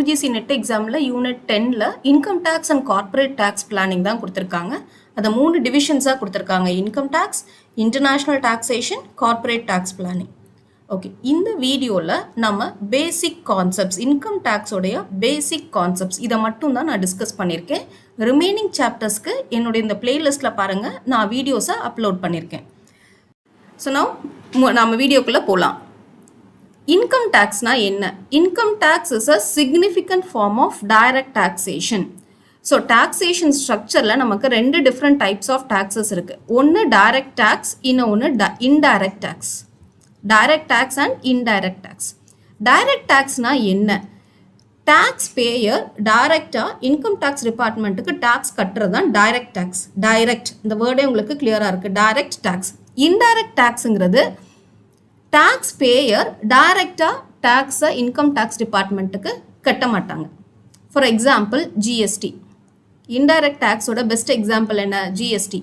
UGC NET எக்ஸாமில் unit 10ல் income tax and corporate tax planning தான் கொடுத்துருக்காங்க. அதை 3 டிவிஷன்ஸாக கொடுத்துருக்காங்க. Income tax, international taxation, corporate tax planning. Okay, இந்த வீடியோவில் நம்ம பேசிக் கான்செப்ட்ஸ், இன்கம் டேக்ஸோடைய பேசிக் கான்செப்ட்ஸ் இதை மட்டும் தான் நான் டிஸ்கஸ் பண்ணியிருக்கேன். ரிமைனிங் சாப்டர்ஸ்க்கு என்னுடைய இந்த பிளேலிஸ்ட்டில் பாருங்கள், நான் வீடியோஸை அப்லோட் பண்ணியிருக்கேன். ஸோ நம்ம வீடியோக்குள்ளே போகலாம். இன்கம் டேக்ஸ்னா என்ன? Income tax is a significant form of direct taxation. So taxation ஸ்ட்ரக்சரில் நமக்கு 2 டிஃப்ரெண்ட் டைப்ஸ் ஆஃப் டாக்ஸஸ் இருக்குது. ஒன்று டைரக்ட் டேக்ஸ், இன்னொன்று indirect tax. Direct tax and indirect tax. Direct டேக்ஸ்னா என்ன? டேக்ஸ் பேயர் டைரக்டாக இன்கம் டேக்ஸ் டிபார்ட்மெண்ட்டுக்கு டேக்ஸ் கட்டுறது தான் டைரக்ட் டேக்ஸ். டைரக்ட், இந்த வேர்டே உங்களுக்கு கிளியராக இருக்குது. Direct tax. இன்டைரக்ட் டேக்ஸுங்கிறது டேக்ஸ் பேயர் டைரக்டாக டேக்ஸை இன்கம் டேக்ஸ் டிபார்ட்மெண்ட்டுக்கு கட்ட மாட்டாங்க. For example GST. இன்டைரக்ட் டேக்ஸோட பெஸ்ட் எக்ஸாம்பிள் என்ன? ஜிஎஸ்டி.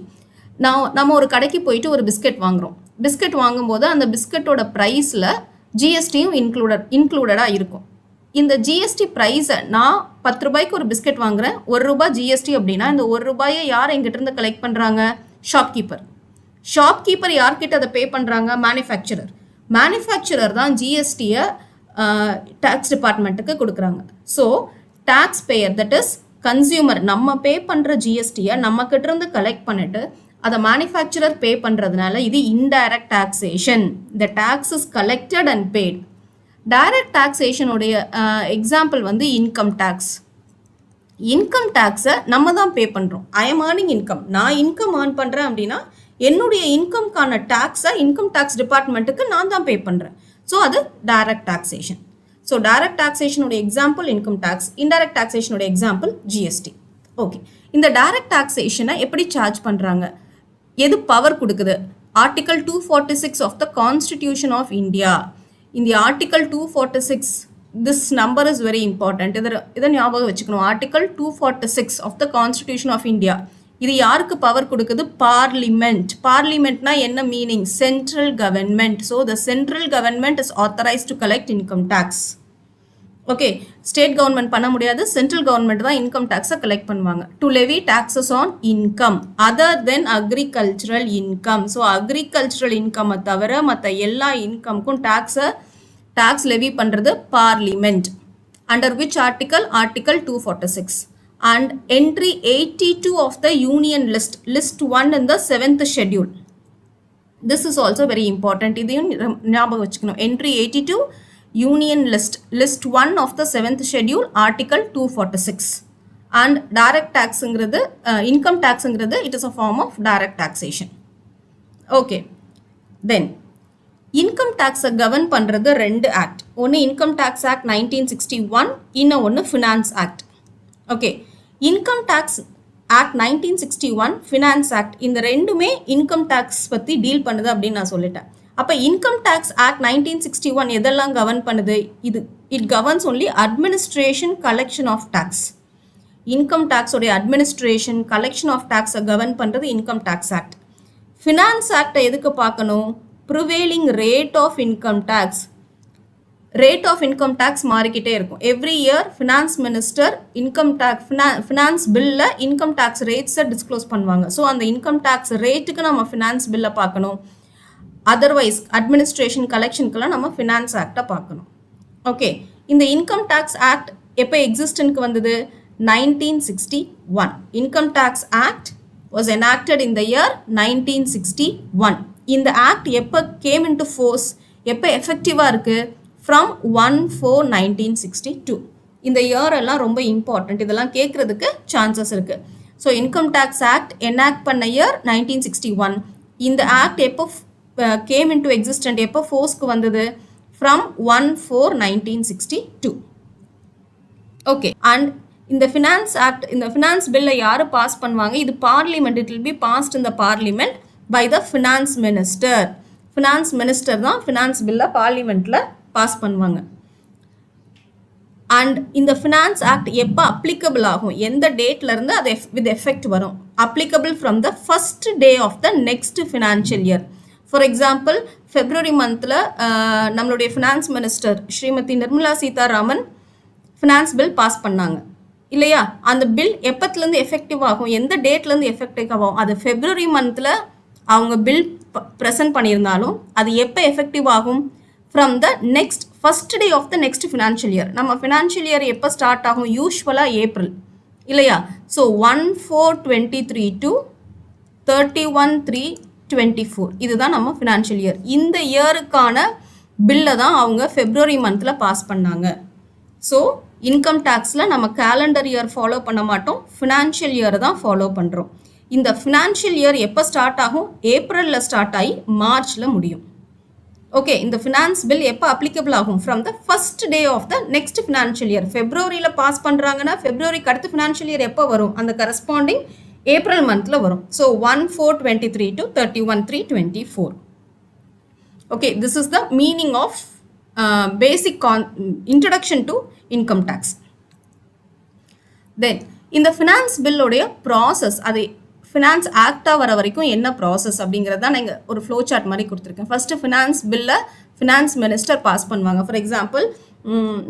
நம்ம ஒரு கடைக்கு போயிட்டு ஒரு பிஸ்கெட் வாங்குகிறோம். பிஸ்கெட் வாங்கும்போது அந்த பிஸ்கெட்டோட ப்ரைஸில் ஜிஎஸ்டியும் இன்க்ளூடடாக இருக்கும். இந்த ஜிஎஸ்டி ப்ரைஸை நான் 10 ரூபாய்க்கு ஒரு பிஸ்கெட் வாங்குகிறேன், ₹1 ஜிஎஸ்டி அப்படின்னா இந்த ₹1 யார் எங்கிட்டேருந்து கலெக்ட் பண்ணுறாங்க? ஷாப்கீப்பர். ஷாப்கீப்பர் யார்கிட்ட அதை பே பண்ணுறாங்க? மேனுஃபேக்சரர். மேனுஃபேக்சரர் தான் ஜிஎஸ்டியை டேக்ஸ் டிபார்ட்மெண்ட்டுக்கு கொடுக்குறாங்க. So tax payer, that is consumer, நம்ம பே பண்ணுற ஜிஎஸ்டியை நம்மக்கிட்டேருந்து கலெக்ட் பண்ணிவிட்டு அதை மேனுஃபேக்சரர் பே பண்ணுறதுனால இது indirect taxation. The tax is collected and paid. Direct டாக்ஸேஷனுடைய எக்ஸாம்பிள் வந்து இன்கம் டேக்ஸ். இன்கம் டேக்ஸை நம்ம தான் பே பண்ணுறோம். I am earning income. நான் இன்கம் ஏர்ன் பண்ணுறேன் அப்படின்னா என்னுடைய இன்கம்கான டேக்ஸை இன்கம் டேக்ஸ் டிபார்ட்மெண்ட்டுக்கு நான் தான் பே பண்ணுறேன். ஸோ அது டைரக்ட் டாக்ஸேஷன். ஸோ டைரக்ட் டாக்ஸேஷனுடைய எக்ஸாம்பிள் இன்கம் டேக்ஸ், இன்டைரக்ட் டாக்ஸேஷனுடைய எக்ஸாம்பிள் ஜிஎஸ்டி. ஓகே, இந்த டைரக்ட் டாக்ஸேஷனை எப்படி சார்ஜ் பண்ணுறாங்க? எது பவர் கொடுக்குது? Article 246 of the constitution of India. இந்த article 246, this number is very important. இதை ஞாபகம் வச்சுக்கணும். Article 246 of the constitution of India. இது யாருக்கு பவர் கொடுக்குது? பார்லிமெண்ட். பார்லிமெண்ட்னா என்ன meaning? Central government. So the central government is authorised to collect income tax. Okay, state government பண்ண முடியாது, சென்ட்ரல் கவர்மெண்ட் தான் இன்கம் டேக்ஸை கலெக்ட் பண்ணுவாங்க. To levy taxes on income other than agricultural income. So agricultural இன்கம்மை தவிர மற்ற எல்லா இன்கம்க்கும் டாக்ஸ் லெவி பண்ணுறது parliament. Under which article? Article 246. And entry 82 of the union list 1 in the 7th schedule. This is also very important. இதையும் ஞாபகம் வச்சுக்கணும். entry 82 union list 1 of the 7th schedule, article 246. and direct taxங்கிறது income taxங்கிறது it is a form of direct taxation. Okay, then income டேக்ஸை govern பண்ணுறது 2 act. ஒன்று income tax act 1961, இன்னொன்று finance act. Okay, income tax act 1961, finance act, இந்த ரெண்டுமே income tax பற்றி deal பண்ணுது அப்படின்னு நான் சொல்லிட்டேன். அப்போ இன்கம் டேக்ஸ் ஆக்ட் 1961 எதெல்லாம் கவர்ன் பண்ணுது? It governs only administration, collection of tax. Income டேக்ஸோடைய அட்மினிஸ்ட்ரேஷன், கலெக்ஷன் ஆஃப் டேக்ஸை கவர்ன் பண்ணுறது இன்கம் டேக்ஸ் ஆக்ட். ஃபினான்ஸ் ஆக்டை எதுக்கு பார்க்கணும்? Prevailing rate of income tax. Rate of income tax மாறிக்கிட்டே இருக்கும். Every year finance minister income tax finance பில்லில் income tax ரேட்ஸை டிஸ்க்ளோஸ் பண்ணுவாங்க. ஸோ அந்த இன்கம் டேக்ஸ் ரேட்டுக்கு நம்ம ஃபினான்ஸ் பில்லை பார்க்கணும். அதர்வைஸ் அட்மினிஸ்ட்ரேஷன், கலெக்ஷனுக்கெல்லாம் நம்ம ஃபினான்ஸ் ஆக்டை பார்க்கணும். ஓகே, இந்த இன்கம் டேக்ஸ் ஆக்ட் எப்போ எக்ஸிஸ்டன்ட்க்கு வந்தது? 1961. Income tax act was enacted in the year 1961. இந்த ஆக்ட் எப்போ கேம் இன்டு ஃபோர்ஸ், எப்போ எஃபெக்டிவாக இருக்குது? ஃப்ரம் 1/4/1962. இந்த இயர் எல்லாம் ரொம்ப இம்பார்ட்டண்ட். இதெல்லாம் கேட்குறதுக்கு சான்சஸ் இருக்குது. So income tax act enact பண்ண இயர் 1961. இந்த ஆக்ட் எப்போ கேம் இன்டு எக்ஸிஸ்டன்ட், எப்போ ஃபோர்ஸ்க்கு வந்தது? ஃப்ரம் 1/4/1962. ஓகே, அண்ட் இந்த ஃபினான்ஸ் ஆக்ட், இந்த ஃபினான்ஸ் பில்லை யார் பாஸ் பண்ணுவாங்க? இது parliament. It will be passed in the parliament by the finance minister. Finance minister தான் ஃபினான்ஸ் பில்லை பார்லிமெண்ட்டில் பாஸ் பண்ணுவாங்க. அண்ட் இந்த ஃபினான்ஸ் ஆக்ட் எப்போ அப்ளிகபிள் ஆகும்? எந்த டேட்லேருந்து அது வித் எஃபெக்ட் வரும்? Applicable from the first day of the next financial year. For example February மந்தில் நம்மளுடைய finance minister Shrimati Nirmala Sitharaman finance bill pass பண்ணாங்க இல்லையா? அந்த பில் எப்பத்துலேருந்து எஃபெக்டிவ் ஆகும், எந்த டேட்லேருந்து எஃபெக்டிவ் ஆகும்? அது ஃபெப்ரவரி மந்தில் அவங்க பில் ப்ரெசென்ட் பண்ணியிருந்தாலும் அது எப்போ எஃபெக்டிவ் ஆகும்? From the next first day of the next financial year. நம்ம ஃபினான்ஷியல் இயர் எப்போ ஸ்டார்ட் ஆகும்? யூஸ்வலாக ஏப்ரல் இல்லையா? ஸோ 1/4/23 to 31/3/24 இதுதான் நம்ம ஃபினான்ஷியல் இயர். இந்த இயருக்கான பில்லை தான் அவங்க ஃபெப்ரவரி மந்தில் பாஸ் பண்ணாங்க. ஸோ இன்கம் டேக்ஸில் நம்ம கேலண்டர் இயர் ஃபாலோ பண்ண மாட்டோம், ஃபினான்ஷியல் இயர் தான் ஃபாலோ பண்ணுறோம். இந்த ஃபினான்ஷியல் இயர் எப்போ ஸ்டார்ட் ஆகும்? ஏப்ரலில் ஸ்டார்ட் ஆகி மார்ச்சில் முடியும். ஓகே, இந்த ஃபினான்ஸ் பில் எப்போ அப்ளிகபிள் ஆகும்? From the first day of the next financial year. ஃபெப்ரவரியில் பாஸ் பண்ணுறாங்கன்னா ஃபெப்ரவரிக்கு அடுத்த ஃபினான்ஷியல் இயர் எப்போ வரும்? அந்த கரஸ்பாண்டிங் ஏப்ரல் மந்தில் வரும். So 1/4/23 to 31/3/24. Okay, this is the meaning of basic introduction to income tax. Then இந்த ஃபினான்ஸ் பில்லுடைய ப்ராசஸ், அது ஃபினான்ஸ் ஆக்டாக வர வரைக்கும் என்ன ப்ராசஸ் அப்படிங்கிறது தான் நீங்கள் ஒரு ஃப்ளோ சார்ட் மாதிரி கொடுத்துருக்கேன். ஃபஸ்ட்டு ஃபினான்ஸ் பில்லை ஃபினான்ஸ் மினிஸ்டர் பாஸ் பண்ணுவாங்க. For example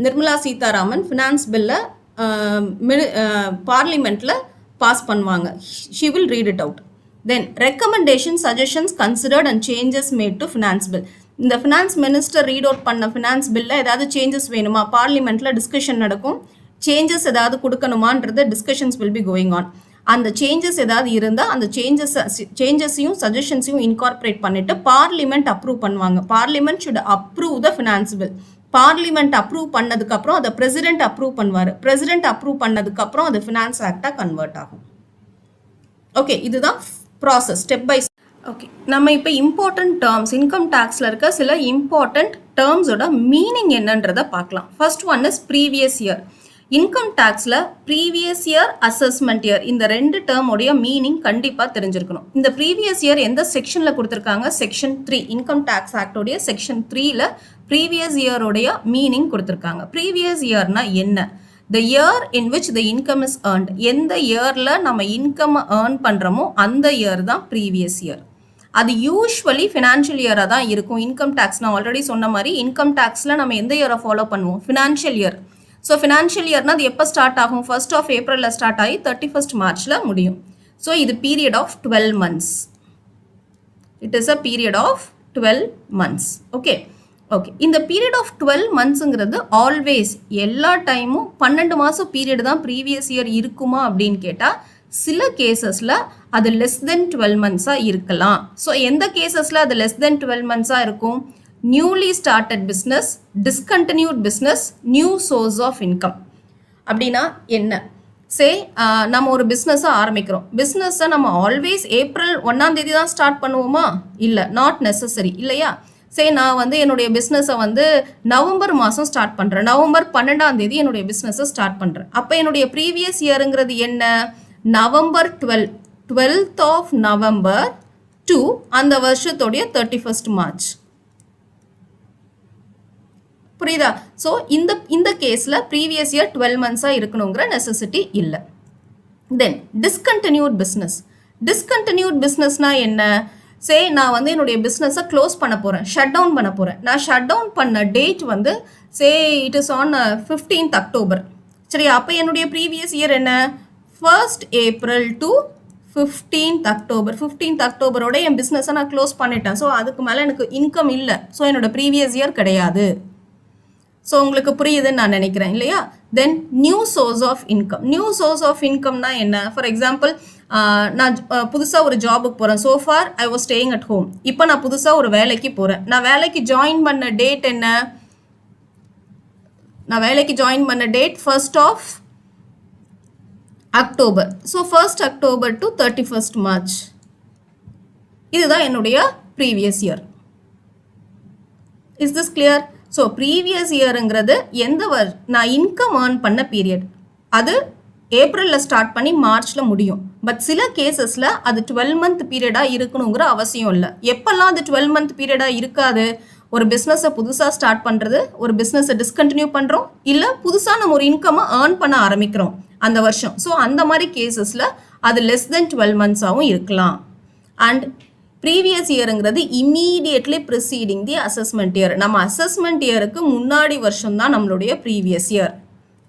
Nirmala Sitharaman finance பில்லை பார்லிமெண்ட்டில் பாஸ் பண்ணுவாங்க. She will read it out. Then recommendation, suggestions, considered and changes made to finance bill. இந்த ஃபினான்ஸ் மினிஸ்டர் ரீட் அவுட் பண்ண ஃபினான்ஸ் பில்லில் ஏதாவது சேஞ்சஸ் வேணுமா? பார்லிமெண்ட்டில் டிஸ்கஷன் நடக்கும். சேஞ்சஸ் ஏதாவது கொடுக்கணுமான்றது discussions will be going on. அந்த சேஞ்சஸ் ஏதாவது இருந்தால் அந்த சேஞ்சஸையும் சஜஷன்ஸையும் இன்கார்பரேட் பண்ணிவிட்டு பார்லிமெண்ட் அப்ரூவ் பண்ணுவாங்க. Parliament should approve the finance bill. Parliament approve பண்ணதுக்கப்புறம் அதை பிரசிடென்ட் அப்ரூவ் பண்ணுவார். பிரசிடென்ட் அப்ரூவ் பண்ணதுக்கப்புறம் அது ஃபினான்ஸ் ஆக்டாக கன்வெர்ட் ஆகும். ஓகே, இதுதான் ப்ராசஸ் ஸ்டெப் பை. ஓகே, நம்ம இப்போ இம்பார்ட்டன்ட் டேர்ம்ஸ், இன்கம் டேக்ஸில் இருக்க சில இம்பார்ட்டன்ட் டேர்ம்ஸோட மீனிங் என்னன்றதை பார்க்கலாம். First one is previous year. Income டேக்ஸில் ப்ரீவியஸ் இயர், அசஸ்மெண்ட் இயர், இந்த ரெண்டு டேர்மோடைய மீனிங் கண்டிப்பாக தெரிஞ்சிருக்கணும். இந்த ப்ரீவியஸ் இயர் எந்த செக்ஷனில் கொடுத்துருக்காங்க? செக்ஷன் 3, இன்கம் டேக்ஸ் ஆக்டோடைய செக்ஷன் 3ல் ப்ரீவியஸ் இயரோடைய மீனிங் கொடுத்துருக்காங்க. ப்ரீவியஸ் இயர்னா என்ன? The year in which the income is earned. எந்த இயரில் நம்ம இன்கம் ஏர்ன் பண்ணுறோமோ அந்த இயர் தான் ப்ரீவியஸ் இயர். அது யூஸ்வலி ஃபினான்ஷியல் இயராக தான் இருக்கும். இன்கம் டேக்ஸ் நான் ஆல்ரெடி சொன்ன மாதிரி இன்கம் டேக்ஸில் நம்ம எந்த இயரை ஃபாலோ பண்ணுவோம்? Financial year. ஸோ ஃபினான்ஷியல் இயர்னா அது எப்போ ஸ்டார்ட் ஆகும்? 1st of April ஸ்டார்ட் ஆகி 31st March முடியும். ஸோ இது period of 12 months. It is a period of 12 months. Okay, இந்த பீரியட் ஆஃப் 12 monthsங்கிறது ஆல்வேஸ் எல்லா டைமும் 12 மாதம் பீரியட் தான் ப்ரீவியஸ் இயர் இருக்குமா அப்படின்னு கேட்டால் சில கேசஸில் அது லெஸ் தென் 12 months இருக்கலாம். ஸோ எந்த கேசஸில் அது லெஸ் தென் 12 months இருக்கும்? Newly started business, discontinued business, new source of income. அப்படின்னா என்ன? சே நம்ம ஒரு பிஸ்னஸை ஆரம்பிக்கிறோம். பிஸ்னஸை நம்ம ஆல்வேஸ் ஏப்ரல் 1ஆம் தேதி தான் ஸ்டார்ட் பண்ணுவோமா? இல்லை, நாட் நெசசரி இல்லையா? சே நான் என்னுடைய பிஸ்னஸை நவம்பர் மாதம் ஸ்டார்ட் பண்ணுறேன். நவம்பர் 12ஆம் தேதி என்னுடைய பிஸ்னஸை ஸ்டார்ட் பண்ணுறேன். அப்போ என்னுடைய ப்ரீவியஸ் இயருங்கிறது என்ன? November 12th of November to அந்த வருஷத்தோடைய 31st March. புரியுதா? ஸோ இந்த கேஸில் ப்ரீவியஸ் இயர் 12 months இருக்கணுங்கிற நெசசிட்டி இல்லை. தென் டிஸ்கண்டினியூட் பிஸ்னஸ். டிஸ்கண்டினியூட் பிஸ்னஸ்னா என்ன? சே நான் என்னுடைய பிஸ்னஸை க்ளோஸ் பண்ண போகிறேன், ஷட் டவுன் பண்ண போகிறேன். நான் ஷட் டவுன் பண்ண date say it is on 15th October. சரி, அப்போ என்னுடைய ப்ரீவியஸ் இயர் என்ன? 1st April to 15th October. 15th October என் பிஸ்னஸை நான் க்ளோஸ் பண்ணிட்டேன். ஸோ அதுக்கு மேலே எனக்கு இன்கம் இல்லை. ஸோ என்னோட ப்ரீவியஸ் இயர் கிடையாது. ஸோ உங்களுக்கு புரியுதுன்னு நான் நினைக்கிறேன் இல்லையா? Then new source of income. New source of இன்கம்னா என்ன? ஃபார் எக்ஸாம்பிள் நான் புதுசாக ஒரு ஜாபுக்கு போகிறேன். So far I was staying at home. இப்போ நான் புதுசாக ஒரு வேலைக்கு போகிறேன். நான் வேலைக்கு ஜாயின் பண்ண டேட் என்ன? நான் வேலைக்கு ஜாயின் பண்ண date 1st of October. So 1st October to 31st March. இதுதான் என்னுடைய previous year. Is this clear? So previous இயருங்கிறது நான் இன்கம் ஏர்ன் பண்ண பீரியட். அது ஏப்ரலில் ஸ்டார்ட் பண்ணி மார்ச்சில் முடியும். பட் சில கேசஸில் அது 12 month பீரியடாக இருக்கணுங்கிற அவசியம் இல்லை. எப்போல்லாம் அது 12 month பீரியடாக இருக்காது? ஒரு பிஸ்னஸை புதுசாக ஸ்டார்ட் பண்ணுறது, ஒரு பிஸ்னஸை டிஸ்கண்டினியூ பண்ணுறோம், இல்லை புதுசாக நம்ம ஒரு இன்கம்மை ஏர்ன் பண்ண ஆரம்பிக்கிறோம் அந்த வருஷம். ஸோ அந்த மாதிரி கேசஸில் அது லெஸ் தென் 12 months இருக்கலாம். அண்ட் ப்ரீவியஸ் இயருங்கிறது immediately preceding the assessment year. நம்ம அசஸ்மெண்ட் இயருக்கு முன்னாடி வருஷம் தான் நம்மளுடைய ப்ரீவியஸ் இயர்.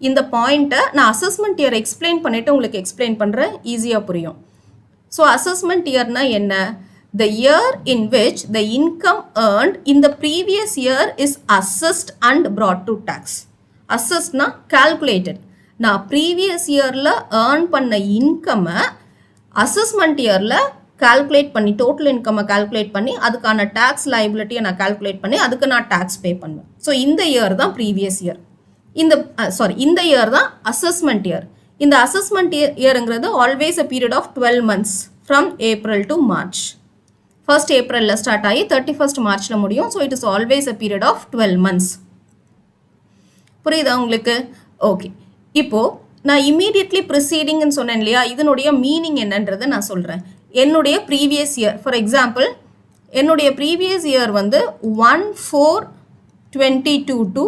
இந்த பாயிண்ட்டை நான் அசஸ்மெண்ட் இயர் எக்ஸ்பிளைன் பண்ணிவிட்டு உங்களுக்கு எக்ஸ்பிளைன் பண்ணுறேன், ஈஸியாக புரியும். ஸோ அசஸ்மெண்ட் இயர்னா என்ன? The year in which the income earned in the previous year is assessed and brought to tax. Assessedனா calculated. நான் ப்ரீவியஸ் இயரில் ஏர்ன் பண்ண இன்கம்மை அசஸ்மெண்ட் இயரில் கால்குலேட் பண்ணி, டோட்டல் இன்கம்மை கால்குலேட் பண்ணி அதுக்கான டேக்ஸ் லைபிலிட்டியை நான் கால்குலேட் பண்ணி அதுக்கு நான் டேக்ஸ் பே பண்ணுவேன். ஸோ இந்த இயர் தான் ப்ரீவியஸ் இயர். இந்த இயர் தான் அசஸ்மெண்ட் இயர். இந்த அசஸ்மெண்ட் இயருங்கிறது always a period of 12 months from April to March. 1st ஏப்ரலில் ஸ்டார்ட் ஆகி 31st மார்ச்சில் முடியும். So it is always a period of 12 months. புரியுதா உங்களுக்கு? ஓகே, இப்போது நான் இம்மீடியட்லி ப்ரிசீடிங்னு சொன்னேன் இல்லையா, இதனுடைய மீனிங் என்னன்றதை நான் சொல்கிறேன். என்னுடைய ப்ரீவியஸ் இயர், ஃபார் எக்ஸாம்பிள் என்னுடைய ப்ரீவியஸ் இயர் வந்து 1/4/22 to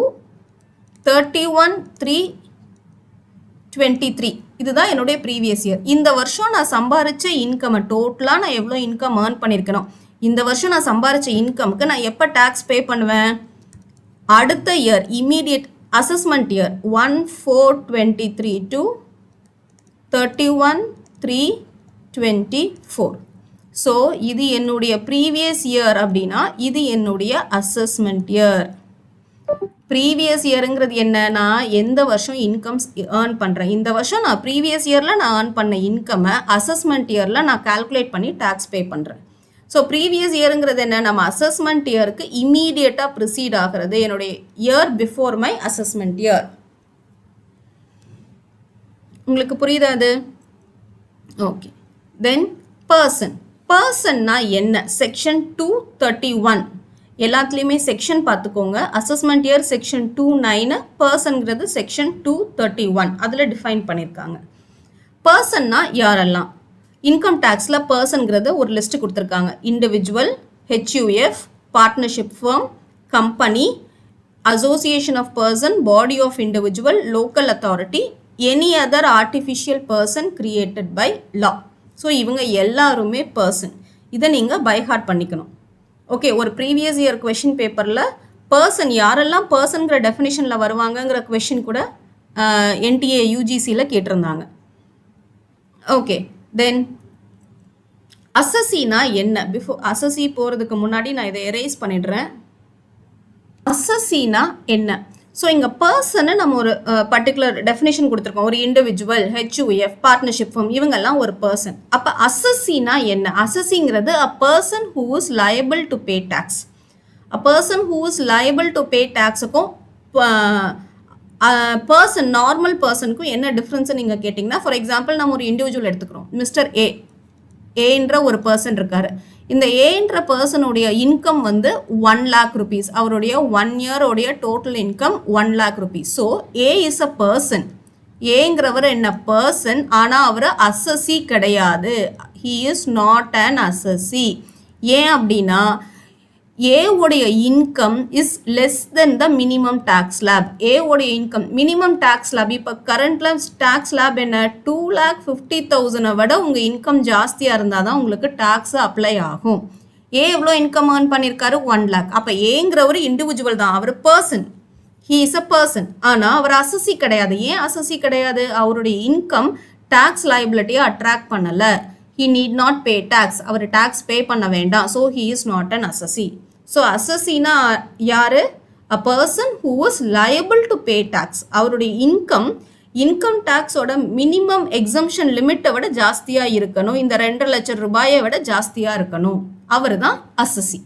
31/3/23. இதுதான் என்னுடைய ப்ரீவியஸ் இயர். இந்த வருஷம் நான் சம்பாரித்த இன்கம்மை டோட்டலாக நான் எவ்வளோ இன்கம் ஏர்ன் பண்ணியிருக்கணும், இந்த வருஷம் நான் சம்பாரித்த இன்கமுக்கு நான் எப்போ டேக்ஸ் பே பண்ணுவேன்? அடுத்த year, immediate assessment year 1/4/23 to 31/3/24. So இது என்னுடைய ப்ரீவியஸ் இயர் அப்படின்னா இது என்னுடைய அசஸ்மெண்ட் இயர். ப்ரீவியஸ் இயருங்கிறது என்ன? நான் எந்த வருஷம் இன்கம்ஸ் ஏர்ன் பண்ணுறேன், இந்த வருஷம் நான் ப்ரீவியஸ் இயரில் நான் ஏர்ன் பண்ண இன்கம்மை அசஸ்மெண்ட் இயரில் நான் கால்குலேட் பண்ணி டேக்ஸ் பே பண்ணுறேன். ஸோ ப்ரீவியஸ் இயருங்கிறது என்ன? நம்ம அசஸ்மெண்ட் இயருக்கு இம்மீடியட்டாக ப்ரிசீட் ஆகிறது என்னுடைய year before my assessment year. உங்களுக்கு புரியுதா அது? ஓகே. தென் பர்சன். பர்சன்னா என்ன? செக்ஷன் 231 எல்லாத்துலேயுமே செக்ஷன் பார்த்துக்கோங்க. அசஸ்மெண்ட் இயர் செக்ஷன் 29, பர்சன்கிறது செக்ஷன் 231, அதில் டிஃபைன் பண்ணியிருக்காங்க. பர்சன்னா யாரெல்லாம்? இன்கம் டேக்ஸில் பர்சன்கிறது ஒரு லிஸ்ட்டு கொடுத்துருக்காங்க. Individual, HUF, partnership firm, company, association of person, body of individual, local authority, any other artificial person created by law. So இவங்க எல்லாருமே பர்சன். இதை நீங்கள் பைஹார்ட் பண்ணிக்கணும். ஓகே, ஒரு ப்ரீவியஸ் இயர் கொஷின் பேப்பரில் பர்சன் யாரெல்லாம் பர்சன்கிற டெஃபினிஷனில் வருவாங்கங்கிற கொஷின் கூட NTA UGCயில் கேட்டிருந்தாங்க. ஓகே, தென் அசஸினா என்ன? அசஸி போகிறதுக்கு முன்னாடி நான் இதை எரேஸ் பண்ணிடுறேன். அசஸினா என்ன? ஸோ இங்கே பர்சனை நம்ம ஒரு பர்டிகுலர் டெஃபினேஷன் கொடுத்துருக்கோம். ஒரு இண்டிவிஜுவல், HUF, பார்ட்னர்ஷிப் ஃபர்ம், இவங்கெல்லாம் ஒரு பர்சன். அப்போ அசஸினா என்ன? அசஸிங்கிறது a person who is liable to pay tax. A person who is liable to pay டேக்ஸுக்கும் பர்சன், நார்மல் பர்சனுக்கும் என்ன டிஃப்ரென்ஸ் நீங்கள் கேட்டிங்கன்னா, ஃபார் எக்ஸாம்பிள் நம்ம ஒரு இண்டிவிஜுவல் எடுத்துக்கிறோம். மிஸ்டர் ஏன்ற ஒரு பர்சன் இருக்கார். இந்த ஏன்ற பர்சனுடைய இன்கம் வந்து 1 lakh rupees. அவருடைய 1 year total income 1 lakh rupees. So A is a person. ஏங்கிறவர் என்ன? பர்சன். ஆனால் அவர் அசஸி கிடையாது. He is not an assessee. ஏன் அப்படின்னா ஏவுடைய income is less then the minimum tax slab. ஏவுடைய இன்கம் மினிமம் டேக்ஸ் ஸ்லாப் இப்போ கரண்ட்ல டேக்ஸ் ஸ்லாப் என்ன? 2,50,000 விட உங்கள் இன்கம் ஜாஸ்தியாக இருந்தால் தான் உங்களுக்கு டேக்ஸ் அப்ளை ஆகும். ஏ எவ்வளோ இன்கம் ஏர்ன் பண்ணியிருக்காரு? 1 lakh. அப்போ ஏங்கிறவர் இண்டிவிஜுவல் தான், அவர் person. He is a person. ஆனால் அவர் அசஸி கிடையாது. ஏன் அசஸி கிடையாது? அவருடைய இன்கம் டேக்ஸ் லைபிலிட்டியை அட்ராக்ட் பண்ணலை. he need not pay tax. அவர் டேக்ஸ் பே பண்ண வேண்டாம். So he is not an assessee. So அசஸினா யார்? a person who is liable to pay tax. அவருடைய இன்கம் டேக்ஸோட மினிமம் எக்ஸம்ஷன் லிமிட்டை விட ஜாஸ்தியாக இருக்கணும். இந்த 2 லட்சம் ரூபாயை விட ஜாஸ்தியாக இருக்கணும். அவர் தான் அசஸி.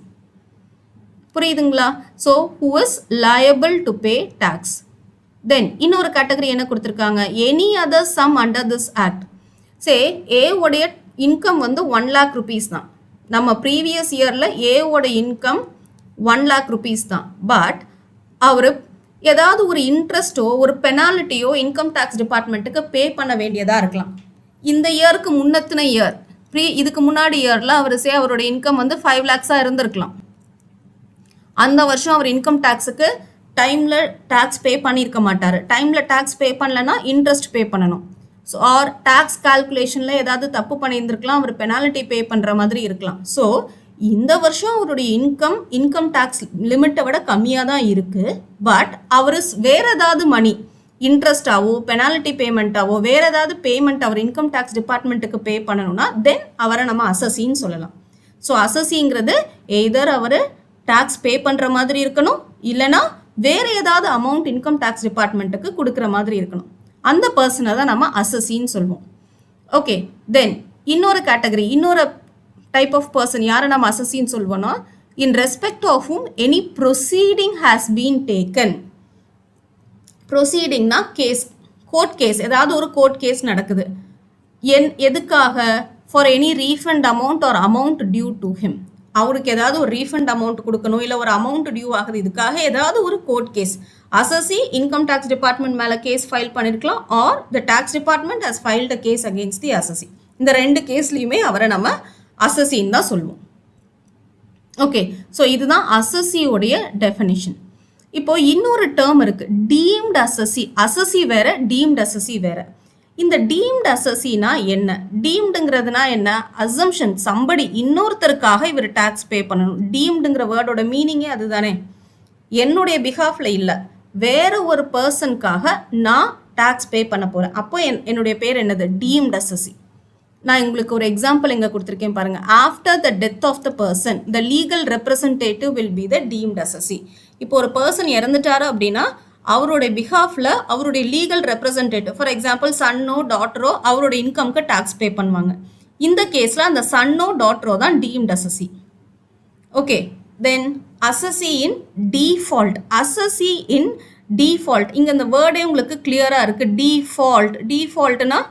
புரியுதுங்களா? So who is liable to pay tax. Then இன்னொரு கேட்டகரி என்ன கொடுத்துருக்காங்க? Any other sum under this act. Say ஏவோடைய இன்கம் வந்து 1 lakh rupees தான். நம்ம ப்ரீவியஸ் இயரில் ஏவோட இன்கம் 1 lakh rupees தான். பட் அவர் ஏதாவது ஒரு இன்ட்ரெஸ்ட்டோ ஒரு பெனால்ட்டியோ இன்கம் டேக்ஸ் டிபார்ட்மெண்ட்டுக்கு பே பண்ண வேண்டியதாக இருக்கலாம். இந்த இயருக்கு முன்னத்தின இயர் இதுக்கு முன்னாடி இயரில் அவரோட இன்கம் வந்து 5 lakhs இருந்திருக்கலாம். அந்த வருஷம் அவர் இன்கம் டேக்ஸுக்கு டைமில் டேக்ஸ் பே பண்ணியிருக்க மாட்டார். டைமில் டேக்ஸ் பே பண்ணலன்னா இன்ட்ரெஸ்ட் பே பண்ணணும். ஸோ ஆர் டேக்ஸ் கால்குலேஷனில் ஏதாவது தப்பு பண்ணியிருந்துருக்கலாம், அவர் பெனால்ட்டி பே பண்ணுற மாதிரி இருக்கலாம். ஸோ இந்த வருஷம் அவருடைய இன்கம் டேக்ஸ் லிமிட்டை விட கம்மியாக தான் இருக்குது. பட் அவர் வேறு ஏதாவது மணி இன்ட்ரெஸ்டாவோ பெனால்ட்டி பேமெண்ட்டாவோ வேற ஏதாவது பேமெண்ட் அவர் இன்கம் டேக்ஸ் டிபார்ட்மெண்ட்டுக்கு பே பண்ணணும்னா தென் அவரை நம்ம அசஸின்னு சொல்லலாம். ஸோ அசஸிங்கிறது எய்தர் அவர் டேக்ஸ் பே பண்ணுற மாதிரி இருக்கணும், இல்லைனா வேற ஏதாவது அமௌண்ட் இன்கம் டேக்ஸ் டிபார்ட்மெண்ட்டுக்கு கொடுக்குற மாதிரி இருக்கணும். அந்த பர்சனை தான் நம்ம அசஸின்னு சொல்லுவோம். ஓகே, தென் இன்னொரு கேட்டகரி, இன்னொரு டைப் ஆஃப் பர்சன் யாரை நம்ம அசஸின்னு சொல்லுவோம்னா, in respect of whom any proceeding has been taken. ப்ரொசீடிங்னா கேஸ், கோர்ட் கேஸ், ஏதாவது ஒரு கோர்ட் கேஸ் நடக்குது. எதுக்காக? For any refund amount or amount due to him. அவருக்கு ஏதாவது ஒரு ரீஃபண்ட் அமௌண்ட் கொடுக்கணும், இல்லை ஒரு அமௌண்ட் டியூ ஆகுது, இதுக்காக ஏதாவது ஒரு court case. Assessee income tax department மேலே கேஸ் ஃபைல் பண்ணியிருக்கலாம், or the tax department has filed a case against the assessee. இந்த ரெண்டு கேஸ்லையுமே அவரை நம்ம அசஸின்னு தான் சொல்லுவோம். ஓகே, ஸோ இதுதான் அசஸியோடைய டெஃபினிஷன். இப்போ இன்னொரு டேர்ம் இருக்கு, டீம்டு அசஸி. அசஸி வேற, டீம்டு அசஸி வேற. இந்த டீம்டு அசஸினா என்ன? டீம்டுங்கிறதுனா என்ன? அசம்ஷன், சம்படி இன்னொருத்தருக்காக இவர் டேக்ஸ் பே பண்ணணும். டீம்டுங்கிற வேர்டோட மீனிங்கே அதுதானே. என்னுடைய பிஹாஃப்ல இல்லை, வேற ஒரு பர்சனுக்காக நான் டேக்ஸ் பே பண்ண போறேன். அப்போ என்னுடைய பேர் என்னது? Deemed assessee. நான் உங்களுக்கு ஒரு எக்ஸாம்பிள் இங்கே கொடுத்துருக்கேன் பாருங்க. After the death of the person the legal representative will be the deemed assessee. இப்போ ஒரு பர்சன் இறந்துட்டாரு அப்படின்னா அவருடைய பிஹாஃப்ல அவருடைய லீகல் ரெப்ரசன்டேட்டிவ், ஃபார் எக்ஸாம்பிள் சன்னோ டாட்டரோ அவருடைய இன்கம்க்கு டேக்ஸ் பே பண்ணுவாங்க. இந்த கேஸில் அந்த சன்னோ டாட்டரோ தான் டீம்டு அசஸி. ஓகே, தென் அசஸி இன் டீஃபால்ட். அசஸி இன் டீஃபால்ட், இங்கே இந்த வேர்டே உங்களுக்கு கிளியராக இருக்குது. டீஃபால்ட், டீஃபால்ட்னா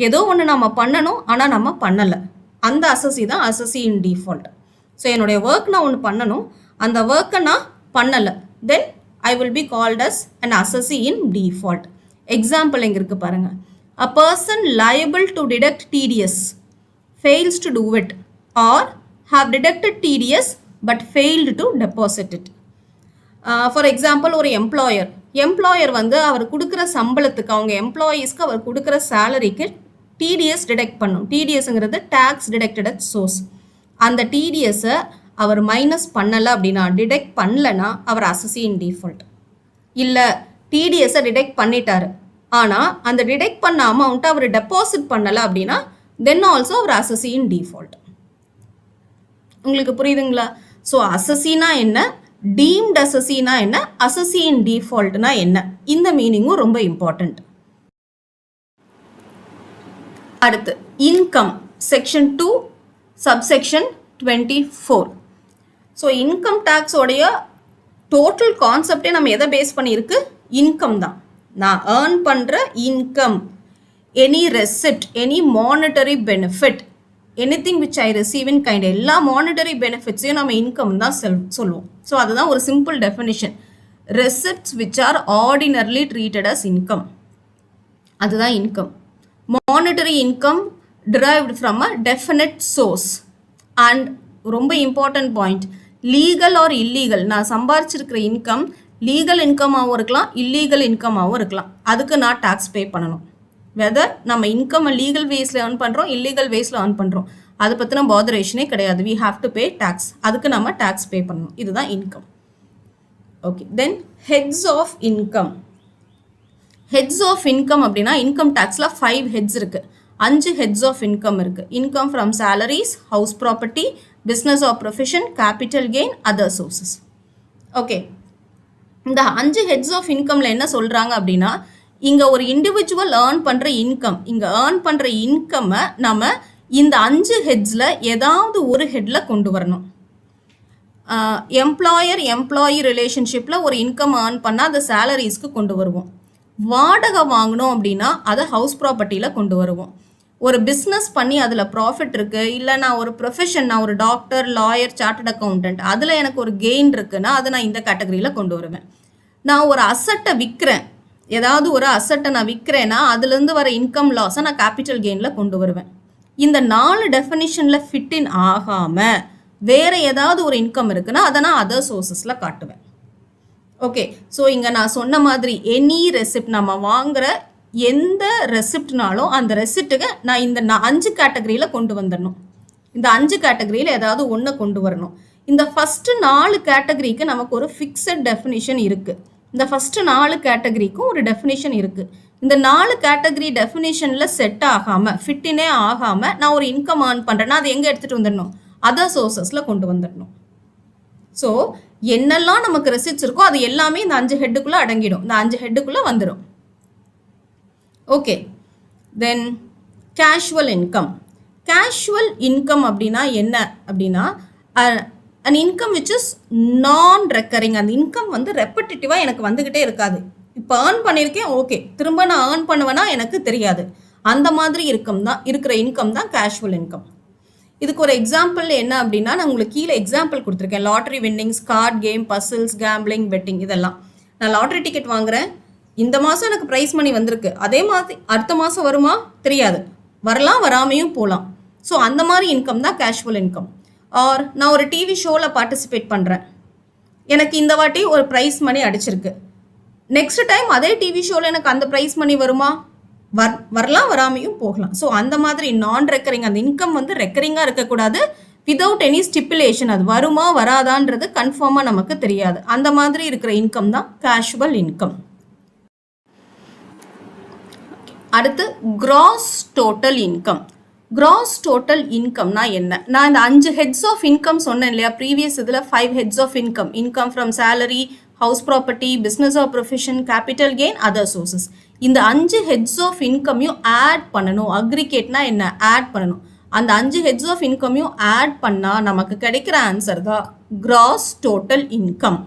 ஏதோ ஒன்று நம்ம பண்ணணும் ஆனால் நம்ம பண்ணலை, அந்த அசஸி தான் அசஸி இன் டிஃபால்ட். ஸோ என்னுடைய ஒர்க் நான் ஒன்று பண்ணணும், அந்த ஒர்க்கை நான் பண்ணலை, then I will be called as an assessee in default. Example எங்கே இருக்குது பாருங்கள். A person liable to deduct TDS fails to do it or have deducted TDS but failed to deposit it. For example ஒரு employer வந்து அவர் கொடுக்குற சம்பளத்துக்கு, அவங்க எம்ப்ளாயீஸ்க்கு அவர் கொடுக்குற சேலரிக்கு TDS detect பண்ணும். டிடிஎஸ்ங்கிறது டேக்ஸ் டிடெக்டட் அட் சோர்ஸ். அந்த டிடிஎஸை அவர் மைனஸ் பண்ணலை அப்படின்னா, டிடெக்ட் பண்ணலைன்னா அவர் அசஸி இன் டிஃபால்ட். இல்லை டிடிஎஸை டிடெக்ட் பண்ணிட்டாரு ஆனால் அந்த டிடெக்ட் பண்ண அமௌண்ட்டை அவர் டெபாசிட் பண்ணலை அப்படின்னா then also our அசஸி in default. உங்களுக்கு புரியுதுங்களா? ஸோ அசஸினா என்ன, டீம்டு அசஸினா என்ன, அசஸி இன் டிஃபால்ட்னா என்ன, இந்த மீனிங்கும் ரொம்ப இம்பார்ட்டண்ட். அடுத்து income, section 2 subsection 24. So income டேக்ஸோடைய டோட்டல் கான்செப்டே நம்ம எதை பேஸ் பண்ணியிருக்கு? இன்கம் தான். நான் ஏர்ன் பண்ணுற income, any receipt, any monetary benefit, anything which I receive in kind, எல்லா மானிட்டரி பெனிஃபிட்ஸையும் நம்ம இன்கம் தான் சொல்லுவோம். ஸோ அதுதான் ஒரு simple definition. Receipts which are ordinarily treated as income, அதுதான் இன்கம். Monetary income derived from a definite source. And ரொம்ப important point, legal or illegal, நான் சம்பாரிச்சிருக்கிற இன்கம் லீகல் இன்கமாகவும் இருக்கலாம், இல்லீகல் இன்கமாகவும் இருக்கலாம். அதுக்கு நான் டேக்ஸ் பே பண்ணணும். வெதர் நம்ம இன்கம் லீகல் வேஸில் ஏர்ன் பண்ணுறோம், இல்லீகல் வேஸில் ஏர்ன் பண்ணுறோம், அதை பற்றின பாதரேஷனே கிடையாது. We have to pay tax, அதுக்கு நம்ம டேக்ஸ் பே பண்ணணும். இதுதான் income. Okay, then heads of income. Heads of income அப்படின்னா இன்கம் டேக்ஸில் 5 ஹெட்ஸ் இருக்குது, 5 ஹெட்ஸ் ஆஃப் இன்கம் இருக்குது. Income from salaries, house property, business of profession, capital gain, other sources. Okay, இந்த 5 heads of இன்கமில் என்ன சொல்கிறாங்க அப்படின்னா, இங்கே ஒரு இண்டிவிஜுவல் ஏர்ன் பண்ணுற இன்கம், இங்கே ஏர்ன் பண்ணுற இன்கம்மை நம்ம இந்த 5 ஹெட்ஸில் ஏதாவது ஒரு ஹெட்டில் கொண்டு வரணும். எம்ப்ளாயி ரிலேஷன்ஷிப்பில் ஒரு இன்கம் ஏர்ன் பண்ணால் அதை சேலரிஸ்க்கு கொண்டு வருவோம். வாடகை வாங்கினோம் அப்படின்னா அதை ஹவுஸ் ப்ராப்பர்ட்டியில் கொண்டு வருவோம். ஒரு பிஸ்னஸ் பண்ணி அதில் ப்ராஃபிட் இருக்குது, இல்லை நான் ஒரு ப்ரொஃபஷன், நான் ஒரு டாக்டர், லாயர், சார்ட்டர்ட் அக்கௌண்டன்ட், அதில் எனக்கு ஒரு கெயின் இருக்குன்னா அதை நான் இந்த கேட்டகரியில் கொண்டு வருவேன். நான் ஒரு அசட்டை விற்கிறேன், ஏதாவது ஒரு அசட்டை நான் விற்கிறேன்னா அதுலேருந்து வர இன்கம் லாஸை நான் கேபிட்டல் கெயினில் கொண்டு வருவேன். இந்த 4 டெஃபினிஷனில் ஃபிட்டின் ஆகாமல் வேறு ஏதாவது ஒரு இன்கம் இருக்குன்னா அதை நான் அதர் சோர்சஸில் காட்டுவேன். ஓகே, ஸோ இங்கே நான் சொன்ன மாதிரி எனி ரெசிப்ட், நம்ம வாங்குகிற எந்த ரெசிப்ட்னாலும் அந்த ரெசிப்ட்டுக்கு நான் இந்த 5 கேட்டகரியில் கொண்டு வந்துடணும். இந்த 5 கேட்டகரியில் ஏதாவது ஒன்று கொண்டு வரணும். இந்த ஃபஸ்ட்டு 4 கேட்டகரிக்கு நமக்கு ஒரு ஃபிக்ஸட் டெஃபினிஷன் இருக்குது. இந்த ஃபர்ஸ்ட் 4 கேட்டகரிக்கும் ஒரு டெஃபினிஷன் இருக்கு. இந்த 4 கேட்டகரி டெஃபினிஷன்ல செட் ஆகாம ஃபிட்டினே ஆகாம நான் ஒரு இன்கம் ஏர்ன் பண்றேன்னா அது எங்க எடுத்துட்டு வந்துடணும், அதர் சோர்சஸ்ல கொண்டு வந்துடணும். ஸோ என்னெல்லாம் நமக்கு ரெசிப்ட்ஸ் இருக்கோ அது எல்லாமே இந்த 5 ஹெட்டுக்குள்ள அடங்கிடும், இந்த 5 ஹெட்டுக்குள்ள வந்துடும். ஓகே, தென் கேஷுவல் இன்கம். கேஷுவல் இன்கம் அப்படின்னா என்ன அப்படின்னா an income which is நான் ரெக்கரிங். அந்த இன்கம் வந்து ரெப்படிட்டிவாக எனக்கு வந்துக்கிட்டே இருக்காது. இப்போ ஏர்ன் பண்ணியிருக்கேன், ஓகே, திரும்ப நான் ஏர்ன் பண்ணுவேன்னா எனக்கு தெரியாது. அந்த மாதிரி இருக்கிற இன்கம் தான் கேஷுவல் இன்கம். இதுக்கு ஒரு எக்ஸாம்பிள் என்ன அப்படின்னா, நான் உங்களுக்கு கீழே எக்ஸாம்பிள் கொடுத்துருக்கேன். Lottery winnings, card game, puzzles, gambling, betting, இதெல்லாம். நான் லாட்ரி டிக்கெட் வாங்குறேன், இந்த மாதம் எனக்கு ப்ரைஸ் மணி வந்திருக்கு, அதே மாதிரி அடுத்த மாதம் வருமா தெரியாது, வரலாம் வராமையும் போகலாம். ஸோ அந்த மாதிரி இன்கம் தான் கேஷுவல் இன்கம். ஆர் நான் ஒரு டிவி ஷோவில் பார்ட்டிசிபேட் பண்ணுறேன், எனக்கு இந்த வாட்டி ஒரு ப்ரைஸ் மணி அடிச்சிருக்கு, நெக்ஸ்ட் டைம் அதே டிவி ஷோவில் எனக்கு அந்த ப்ரைஸ் மணி வருமா, வரலாம் வராமையும் போகலாம். ஸோ அந்த மாதிரி நான் ரெக்கரிங், அந்த இன்கம் வந்து ரெக்கரிங்காக இருக்கக்கூடாது, விதவுட் எனி ஸ்டிப்புலேஷன், அது வருமா வராதான்றது கன்ஃபார்மாக நமக்கு தெரியாது. அந்த மாதிரி இருக்கிற இன்கம் தான் கேஷுவல் இன்கம். அடுத்து gross total income. Gross total இன்கம்னா என்ன? நான் இந்த 5 ஹெட்ஸ் ஆஃப் இன்கம் சொன்னேன் இல்லையா ப்ரீவியஸ் இதில், 5 heads of income, income from salary, house property, business of profession, capital gain, other sources. இந்த 5 ஹெட்ஸ் ஆஃப் இன்கமையும் ஆட் பண்ணணும். அக்ரிகேட்னா என்ன? ஆட் பண்ணணும். அந்த 5 ஹெட்ஸ் ஆஃப் இன்கமையும் ஆட் பண்ணால் நமக்கு கிடைக்கிற ஆன்சர் தான் gross total income.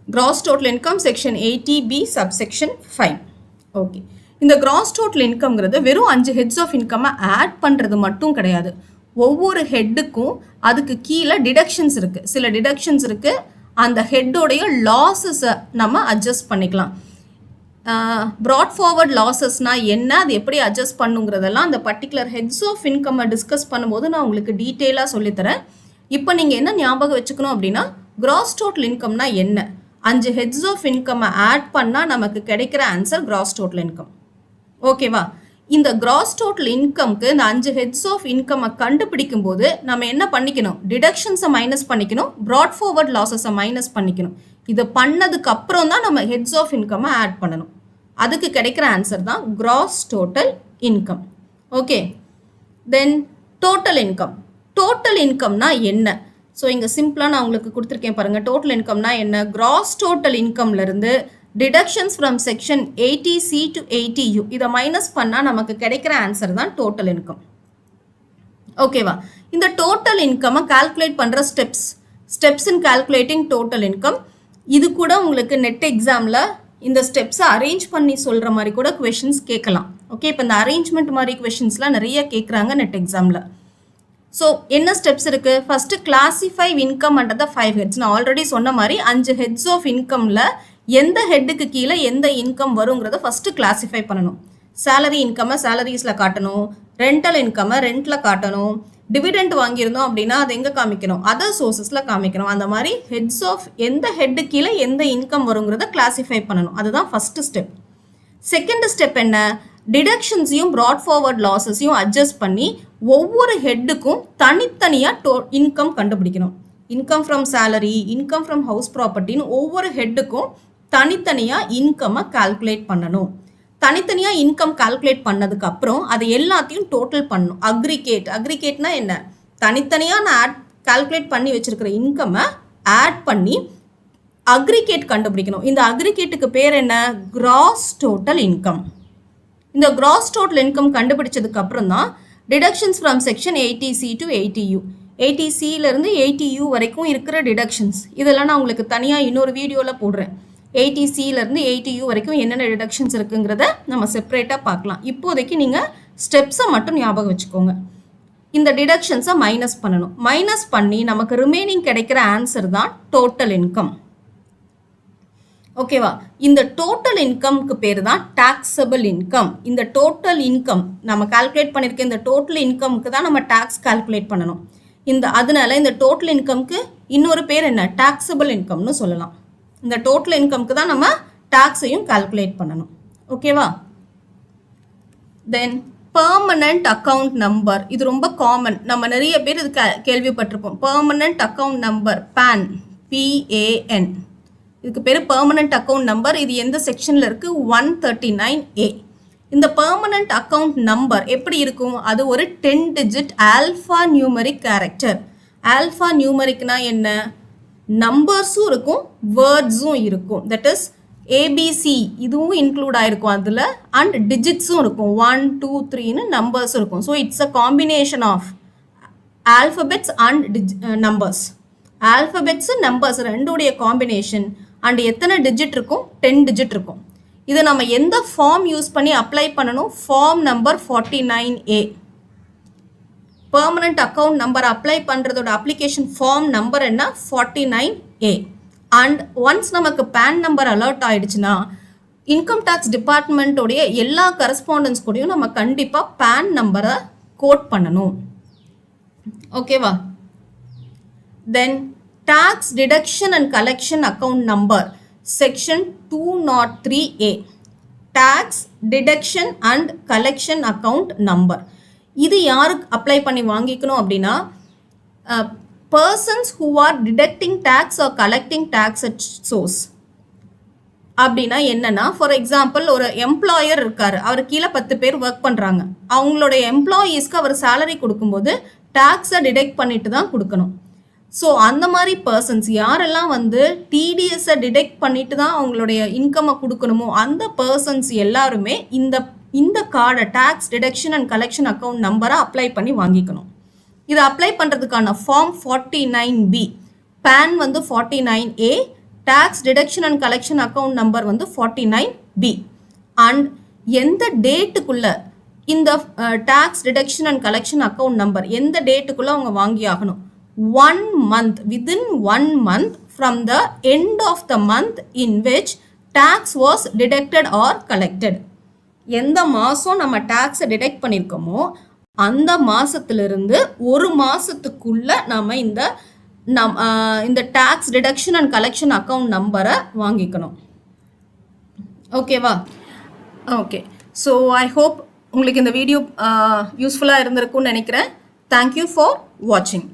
Gross total income section 80B subsection 5. Okay, இந்த கிராஸ் டோட்டல் இன்கம்ங்கிறது வெறும் 5 ஹெட்ஸ் ஆஃப் இன்கம்மை ஆட் பண்ணுறது மட்டும் கிடையாது. ஒவ்வொரு ஹெட்டுக்கும் அதுக்கு கீழே டிடக்ஷன்ஸ் இருக்குது, சில டிடக்ஷன்ஸ் இருக்குது. அந்த ஹெட்டோடைய லாஸஸை நம்ம அட்ஜஸ்ட் பண்ணிக்கலாம். ப்ராட் ஃபார்வர்ட் லாஸஸ்னால் என்ன, அது எப்படி அட்ஜஸ்ட் பண்ணுங்கிறதெல்லாம் அந்த பர்டிகுலர் ஹெட்ஸ் ஆஃப் இன்கம்மை டிஸ்கஸ் பண்ணும்போது நான் உங்களுக்கு டீட்டெயிலாக சொல்லித்தரேன். இப்போ நீங்கள் என்ன ஞாபகம் வச்சுக்கணும் அப்படின்னா, கிராஸ் டோட்டல் இன்கம்னா என்ன, 5 ஹெட்ஸ் ஆஃப் இன்கம்மை ஆட் பண்ணால் நமக்கு கிடைக்கிற ஆன்சர் கிராஸ் டோட்டல் இன்கம். ஓகேவா? இந்த கிராஸ் டோட்டல் இன்கம்க்கு இந்த 5 ஹெட்ஸ் ஆஃப் இன்கம்மை கண்டுபிடிக்கும் போது நம்ம என்ன பண்ணிக்கணும், டிடக்ஷன்ஸை மைனஸ் பண்ணிக்கணும், ப்ராட் ஃபார்வர்ட் லாஸஸை மைனஸ் பண்ணிக்கணும். இது பண்ணதுக்கு அப்புறம் தான் நம்ம ஹெட்ஸ் ஆஃப் இன்கம்மை ஆட் பண்ணணும். அதுக்கு கிடைக்கிற ஆன்சர் தான் gross total income. Okay, then total income. Total இன்கம்னா என்ன? ஸோ இங்கே சிம்பிளாக நான் உங்களுக்கு கொடுத்துருக்கேன் பாருங்கள். டோட்டல் இன்கம்னா என்ன? கிராஸ் டோட்டல் இன்கம்லேருந்து deductions from section 80C to 80U இதை மைனஸ் பண்ணால் நமக்கு கிடைக்கிற ஆன்சர் தான் டோட்டல் இன்கம். ஓகேவா? இந்த டோட்டல் இன்கம்மை கால்குலேட் பண்ணுற ஸ்டெப்ஸ் இன் கால்குலேட்டிங் டோட்டல் இன்கம். இது கூட உங்களுக்கு நெட் எக்ஸாமில் இந்த ஸ்டெப்ஸை அரேஞ்ச் பண்ணி சொல்கிற மாதிரி கூட கொஷின்ஸ் கேட்கலாம். ஓகே, இப்போ இந்த அரேஞ்ச்மெண்ட் மாதிரி கொஷின்ஸ்லாம் நிறைய கேட்குறாங்க நெட் எக்ஸாமில். ஸோ என்ன ஸ்டெப்ஸ் இருக்குது? First classify income under the 5 heads. நான் ஆல்ரெடி சொன்ன மாதிரி 5 ஹெட்ஸ் ஆஃப் இன்கமில் எந்த ஹெட்டுக்கு கீழே எந்த இன்கம் வருங்கிறத ஃபஸ்ட்டு கிளாஸிஃபை பண்ணணும். சேலரி இன்கம்மை சேலரிஸில் காட்டணும், ரெண்டல் இன்கம்மை ரெண்டில் காட்டணும், டிவிடெண்ட் வாங்கியிருந்தோம் அப்படின்னா அது எங்கே காமிக்கணும், அதர் சோர்சஸில் காமிக்கணும். அந்த மாதிரி ஹெட்ஸ் ஆஃப் எந்த ஹெட்டு கீழே எந்த இன்கம் வருங்கிறத கிளாஸிஃபை பண்ணணும். அதுதான் ஃபஸ்ட்டு ஸ்டெப். செகண்ட் ஸ்டெப் என்ன? டிடக்ஷன்ஸையும் ப்ராட் ஃபார்வர்ட் லாஸஸையும் அட்ஜஸ்ட் பண்ணி ஒவ்வொரு ஹெட்டுக்கும் தனித்தனியாக இன்கம் கண்டுபிடிக்கணும். Income from salary, income from house ப்ராப்பர்ட்டின்னு ஒவ்வொரு ஹெட்டுக்கும் தனித்தனியாக இன்கம்மை கால்குலேட் பண்ணணும். தனித்தனியாக இன்கம் கால்குலேட் பண்ணதுக்கு அப்புறம் அதை எல்லாத்தையும் டோட்டல் பண்ணணும். அக்ரிகேட்னா என்ன? தனித்தனியாக நான் கால்குலேட் பண்ணி வச்சிருக்கிற இன்கம்மை ஆட் பண்ணி அக்ரிகேட் கண்டுபிடிக்கணும். இந்த அக்ரிகேட்டுக்கு பேர் என்ன? Gross total income. இந்த கிராஸ் டோட்டல் இன்கம் கண்டுபிடிச்சதுக்கு அப்புறம் தான் deductions from section 80C to 80U, 80Cலேருந்து 80U வரைக்கும் இருக்கிற டிடக்ஷன்ஸ் இதெல்லாம் நான் உங்களுக்கு தனியாக இன்னொரு வீடியோவில் போடுறேன். 80Cலேருந்து 80U வரைக்கும் என்னென்ன டிடக்ஷன்ஸ் இருக்குங்கிறத நம்ம செப்பரேட்டாக பார்க்கலாம். இப்போதைக்கு நீங்கள் ஸ்டெப்ஸை மட்டும் ஞாபகம் வச்சுக்கோங்க. இந்த டிடக்ஷன்ஸை மைனஸ் பண்ணணும். மைனஸ் பண்ணி நமக்கு ரிமைனிங் கிடைக்கிற ஆன்சர் தான் டோட்டல் இன்கம். ஓகேவா? இந்த டோட்டல் இன்கம்க்கு பேர் தான் டாக்ஸபிள் இன்கம். இந்த டோட்டல் இன்கம் நம்ம கால்குலேட் பண்ணியிருக்க இந்த டோட்டல் இன்கம்க்கு தான் நம்ம டாக்ஸ் கால்குலேட் பண்ணணும். அதனால இந்த டோட்டல் இன்கம்க்கு இன்னொரு பேர் என்ன? டாக்ஸபிள் இன்கம்னு சொல்லலாம். இந்த டோட்டல் இன்கம்க்கு தான் நம்ம டாக்ஸையும் கால்குலேட் பண்ணணும். ஓகேவா? தென் பெர்மனன்ட் அக்கவுண்ட் நம்பர். இது ரொம்ப காமன், நம்ம நிறைய பேர் இது கேள்விப்பட்டிருப்போம். Permanent account number, PAN, PAN. இதுக்கு பேர் பெர்மனன்ட் அக்கௌண்ட் நம்பர். இது எந்த செக்ஷனில் இருக்குது? 139A. இந்த பெர்மனன்ட் அக்கௌண்ட் நம்பர் எப்படி இருக்கும்? அது ஒரு 10 digit alpha numeric character. Alpha நியூமரிக்னா என்ன? நம்பர்ஸும் இருக்கும், வேர்ட்ஸும் இருக்கும். தட் இஸ் ஏபிசி இதுவும் இன்க்ளூட் ஆகிருக்கும் அதில், அண்ட் டிஜிட்ஸும் இருக்கும். 1 2 3ன்னு நம்பர்ஸ் இருக்கும். So it's a combination of alphabets and numbers. Alphabets numbers ரெண்டுடைய காம்பினேஷன். அண்ட் எத்தனை டிஜிட் இருக்கும்? 10 டிஜிட் இருக்கும். இதை நம்ம எந்த ஃபார்ம் யூஸ் பண்ணி அப்ளை பண்ணணும்? Form number 49A. Permanent account number apply பண்ணுறதோட அப்ளிகேஷன் ஃபார்ம் நம்பர் என்ன? 49A. அண்ட் ஒன்ஸ் நமக்கு பேன் நம்பர் அலர்ட் ஆயிடுச்சுன்னா இன்கம் டேக்ஸ் டிபார்ட்மெண்ட்டோடைய எல்லா கரஸ்பாண்டன்ஸ் கூடயும் நம்ம கண்டிப்பாக பேன் நம்பரை கோட் பண்ணணும். ஓகேவா? Then tax deduction and collection account number section 203A. Tax deduction and collection account number. இது யாருக்கு அப்ளை பண்ணி வாங்கிக்கணும் அப்படின்னா, persons who are deducting tax or collecting tax at source. அப்படின்னா என்னன்னா, ஃபார் எக்ஸாம்பிள் ஒரு எம்ப்ளாயர் இருக்காரு, அவர் கீழே 10 பேர் ஒர்க் பண்ணுறாங்க. அவங்களோட எம்ப்ளாயீஸ்க்கு அவர் சேலரி கொடுக்கும்போது டேக்ஸை டிடெக்ட் பண்ணிட்டு தான் கொடுக்கணும். ஸோ அந்த மாதிரி பர்சன்ஸ் யாரெல்லாம் வந்து டிடிஎஸை டிடெக்ட் பண்ணிட்டு தான் அவங்களுடைய இன்கம்மை கொடுக்கணுமோ அந்த பர்சன்ஸ் எல்லாருமே இந்த கார்டை tax deduction and collection account நம்பரை அப்ளை பண்ணி வாங்கிக்கணும். இதை அப்ளை பண்ணுறதுக்கான ஃபார்ம் 49B. பேன் வந்து 49A. Tax deduction and collection account number வந்து 49B. அண்ட் எந்த டேட்டுக்குள்ளே இந்த tax deduction and collection account number எந்த டேட்டுக்குள்ளே அவங்க வாங்கி ஆகணும்? 1 month, within 1 month from the end of the month in which tax was deducted or collected. எந்த மாதம் நம்ம டேக்ஸை டிடெக்ட் பண்ணியிருக்கோமோ அந்த மாதத்திலிருந்து ஒரு மாதத்துக்குள்ள நம்ம இந்த tax deduction and collection account நம்பரை வாங்கிக்கணும். ஓகேவா? ஓகே. ஸோ ஐ ஹோப் உங்களுக்கு இந்த வீடியோ யூஸ்ஃபுல்லாக இருந்திருக்கும்னு நினைக்கிறேன். தேங்க்யூ ஃபார் வாட்சிங்.